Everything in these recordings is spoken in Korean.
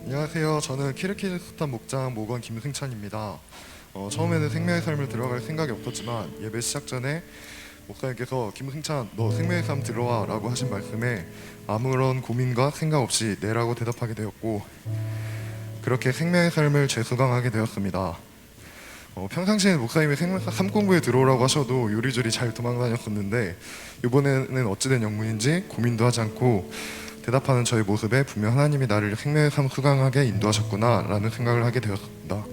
안녕하세요. 저는 키르키즈스탄 목장 목원 김승찬입니다. 처음에는 생명의 삶을 들어갈 생각이 없었지만 예배 시작 전에 목사님께서 김승찬 너 생명의 삶 들어와 라고 하신 말씀에 아무런 고민과 생각 없이 네라고 대답하게 되었고, 그렇게 생명의 삶을 재수강하게 되었습니다. 평상시에 목사님이 생명의 삶 공부에 들어오라고 하셔도 요리조리 잘 도망다녔었는데, 이번에는 어찌된 영문인지 고민도 하지 않고 대답하는 저의 모습에 분명 하나님이 나를 생명의 삶 수강하게 인도하셨구나 라는 생각을 하게 되었습니다.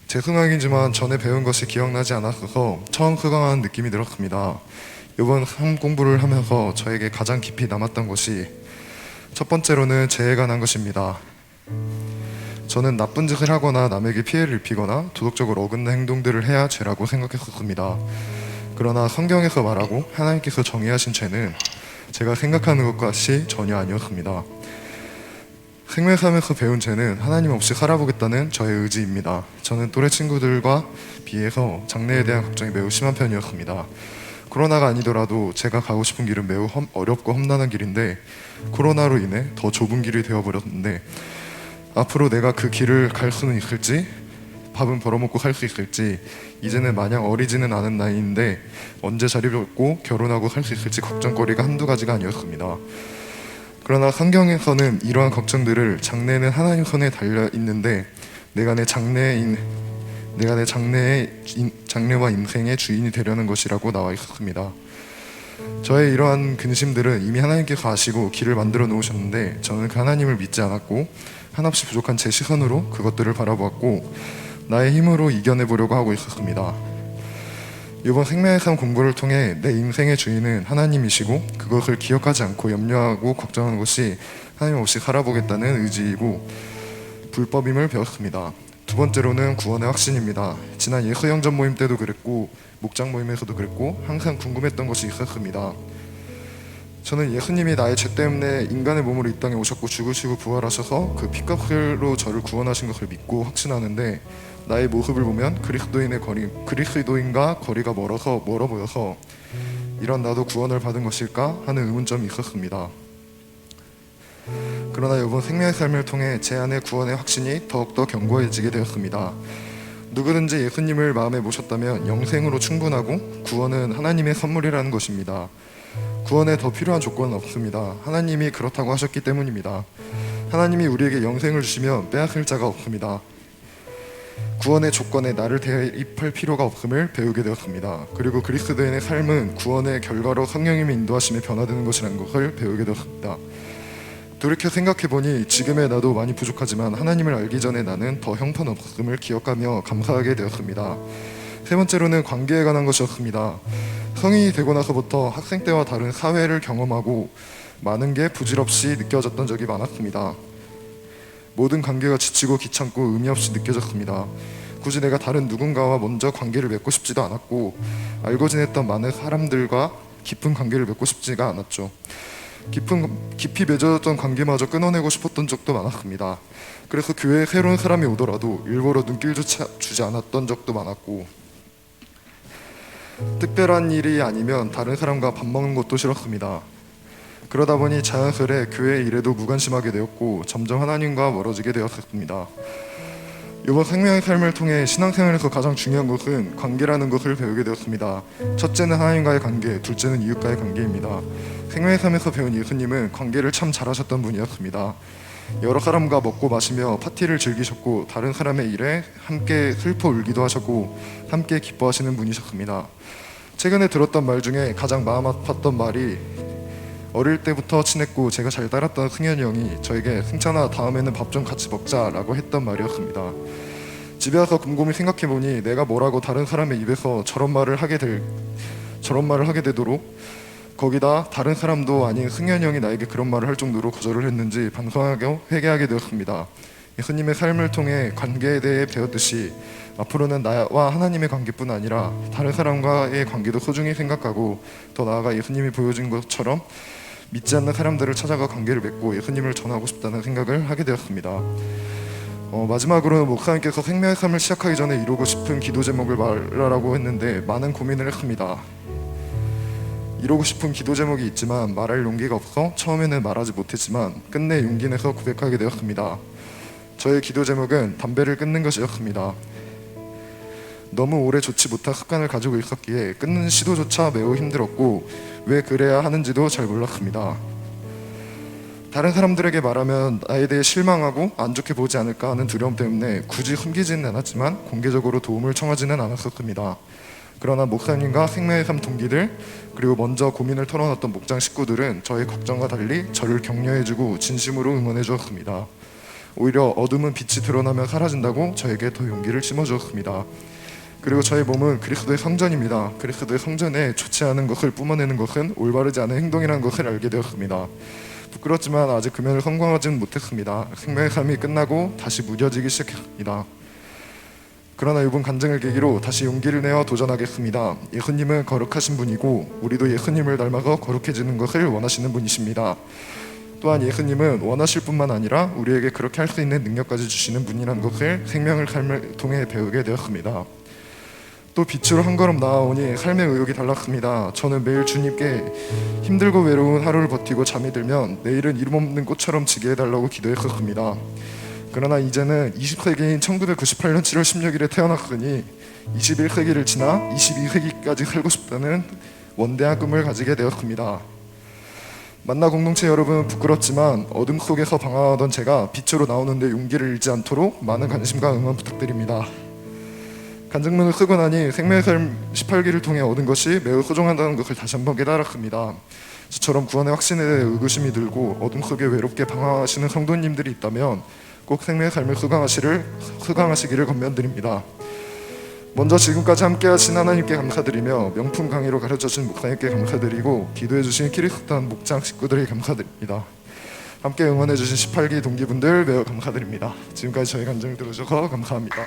재수강이지만 전에 배운 것이 기억나지 않았어서 처음 수강하는 느낌이 들었습니다. 이번 삶 공부를 하면서 저에게 가장 깊이 남았던 것이 첫 번째로는 죄에 관한 것입니다. 저는 나쁜 짓을 하거나 남에게 피해를 입히거나 도덕적으로 어긋난 행동들을 해야 죄라고 생각했었습니다. 그러나 성경에서 말하고 하나님께서 정의하신 죄는 제가 생각하는 것 같이 전혀 아니었습니다. 생명의 삶에서 배운 죄는 하나님 없이 살아보겠다는 저의 의지입니다. 저는 또래 친구들과 비해서 장래에 대한 걱정이 매우 심한 편이었습니다. 코로나가 아니더라도 제가 가고 싶은 길은 매우 어렵고 험난한 길인데 코로나로 인해 더 좁은 길이 되어버렸는데, 앞으로 내가 그 길을 갈 수는 있을지, 밥은 벌어먹고 살 수 있을지, 이제는 마냥 어리지는 않은 나이인데 언제 자리 잡고 결혼하고 살 수 있을지 걱정거리가 한두 가지가 아니었습니다. 그러나 성경에서는 이러한 걱정들을 장래는 하나님 손에 달려 있는데 내가 내 장래와 인생의 주인이 되려는 것이라고 나와 있었습니다. 저의 이러한 근심들은 이미 하나님께서 아시고 길을 만들어 놓으셨는데 저는 그 하나님을 믿지 않았고 한없이 부족한 제 시선으로 그것들을 바라보았고 나의 힘으로 이겨내보려고 하고 있었습니다. 이번 생명의 삶 공부를 통해 내 인생의 주인은 하나님이시고 그것을 기억하지 않고 염려하고 걱정하는 것이 하나님 없이 살아보겠다는 의지이고 불법임을 배웠습니다. 두 번째로는 구원의 확신입니다. 지난 예수영전 모임 때도 그랬고 목장 모임에서도 그랬고 항상 궁금했던 것이 있었습니다. 저는 예수님이 나의 죄 때문에 인간의 몸으로 이 땅에 오셨고 죽으시고 부활하셔서 그 피값으로 저를 구원하신 것을 믿고 확신하는데, 나의 모습을 보면 그리스도인과 거리가 멀어 보여서 이런 나도 구원을 받은 것일까 하는 의문점이 있었습니다. 그러나 이번 생명의 삶을 통해 제 안의 구원의 확신이 더욱더 견고해지게 되었습니다. 누구든지 예수님을 마음에 모셨다면 영생으로 충분하고 구원은 하나님의 선물이라는 것입니다. 구원에 더 필요한 조건은 없습니다. 하나님이 그렇다고 하셨기 때문입니다. 하나님이 우리에게 영생을 주시면 빼앗을 자가 없습니다. 구원의 조건에 나를 대입할 필요가 없음을 배우게 되었습니다. 그리고 그리스도인의 삶은 구원의 결과로 성령님의 인도하심에 변화되는 것이라는 것을 배우게 되었습니다. 돌이켜 생각해보니 지금의 나도 많이 부족하지만 하나님을 알기 전에 나는 더 형편없음을 기억하며 감사하게 되었습니다. 세 번째로는 관계에 관한 것이었습니다. 성인이 되고 나서부터 학생 때와 다른 사회를 경험하고 많은 게 부질없이 느껴졌던 적이 많았습니다. 모든 관계가 지치고 귀찮고 의미 없이 느껴졌습니다. 굳이 내가 다른 누군가와 먼저 관계를 맺고 싶지도 않았고 알고 지냈던 많은 사람들과 깊은 관계를 맺고 싶지가 않았죠. 깊이 맺어졌던 관계마저 끊어내고 싶었던 적도 많았습니다. 그래서 교회에 새로운 사람이 오더라도 일부러 눈길조차 주지 않았던 적도 많았고, 특별한 일이 아니면 다른 사람과 밥 먹는 것도 싫었습니다. 그러다 보니 자연스레 교회 일에도 무관심하게 되었고 점점 하나님과 멀어지게 되었습니다. 이번 생명의 삶을 통해 신앙생활에서 가장 중요한 것은 관계라는 것을 배우게 되었습니다. 첫째는 하나님과의 관계, 둘째는 이웃과의 관계입니다. 생명의 삶에서 배운 예수님은 관계를 참 잘하셨던 분이었습니다. 여러 사람과 먹고 마시며 파티를 즐기셨고 다른 사람의 일에 함께 슬퍼 울기도 하셨고 함께 기뻐하시는 분이셨습니다. 최근에 들었던 말 중에 가장 마음 아팠던 말이, 어릴 때부터 친했고 제가 잘 따랐던 승현이 형이 저에게 승찬아 다음에는 밥 좀 같이 먹자라고 했던 말이었습니다. 집에 와서 곰곰이 생각해보니 내가 뭐라고 다른 사람의 입에서 저런 말을 하게 되도록, 거기다 다른 사람도 아닌 승현이 형이 나에게 그런 말을 할 정도로 거절을 했는지 반성하고 회개하게 되었습니다. 예수님의 삶을 통해 관계에 대해 배웠듯이 앞으로는 나와 하나님의 관계뿐 아니라 다른 사람과의 관계도 소중히 생각하고, 더 나아가 예수님이 보여준 것처럼 믿지 않는 사람들을 찾아가 관계를 맺고 예수님을 전하고 싶다는 생각을 하게 되었습니다. 마지막으로 목사님께서 생명의 삶을 시작하기 전에 이루고 싶은 기도 제목을 말하라고 했는데 많은 고민을 했습니다. 이루고 싶은 기도 제목이 있지만 말할 용기가 없어 처음에는 말하지 못했지만 끝내 용기 내서 고백하게 되었습니다. 저의 기도 제목은 담배를 끊는 것이었습니다. 너무 오래 좋지 못한 습관을 가지고 있었기에 끊는 시도조차 매우 힘들었고 왜 그래야 하는지도 잘 몰랐습니다. 다른 사람들에게 말하면 나에 대해 실망하고 안 좋게 보지 않을까 하는 두려움 때문에 굳이 숨기지는 않았지만 공개적으로 도움을 청하지는 않았었습니다. 그러나 목사님과 생명의 삶 동기들 그리고 먼저 고민을 털어놨던 목장 식구들은 저의 걱정과 달리 저를 격려해주고 진심으로 응원해 주었습니다. 오히려 어둠은 빛이 드러나면 사라진다고 저에게 더 용기를 심어주었습니다. 그리고 저의 몸은 그리스도의 성전입니다. 그리스도의 성전에 좋지 않은 것을 뿜어내는 것은 올바르지 않은 행동이라는 것을 알게 되었습니다. 부끄럽지만 아직 금연을 성공하지는 못했습니다. 생명의 삶이 끝나고 다시 무뎌지기 시작했습니다. 그러나 이번 간증을 계기로 다시 용기를 내어 도전하겠습니다. 예수님은 거룩하신 분이고 우리도 예수님을 닮아서 거룩해지는 것을 원하시는 분이십니다. 또한 예수님은 원하실 뿐만 아니라 우리에게 그렇게 할 수 있는 능력까지 주시는 분이라는 것을 생명의 삶을 통해 배우게 되었습니다. 또 빛으로 한 걸음 나아오니 삶의 의욕이 달랐습니다. 저는 매일 주님께 힘들고 외로운 하루를 버티고 잠이 들면 내일은 이름 없는 꽃처럼 지게 해달라고 기도했었습니다. 그러나 이제는 20세기인 1998년 7월 16일에 태어났으니 21세기를 지나 22세기까지 살고 싶다는 원대한 꿈을 가지게 되었습니다. 만나 공동체 여러분, 부끄럽지만 어둠 속에서 방황하던 제가 빛으로 나오는데 용기를 잃지 않도록 많은 관심과 응원 부탁드립니다. 간증문을 쓰고 나니 생명의 삶 18기를 통해 얻은 것이 매우 소중하다는 것을 다시 한번 깨달았습니다. 저처럼 구원의 확신에 대해 의구심이 들고 어둠 속에 외롭게 방황하시는 성도님들이 있다면 꼭 생명의 삶을 수강하시기를 권면드립니다. 먼저 지금까지 함께하신 하나님께 감사드리며 명품 강의로 가르쳐주신 목사님께 감사드리고 기도해주신 키리스탄 목장 식구들에게 감사드립니다. 함께 응원해주신 18기 동기분들 매우 감사드립니다. 지금까지 저희 간증을 들어주셔서 감사합니다.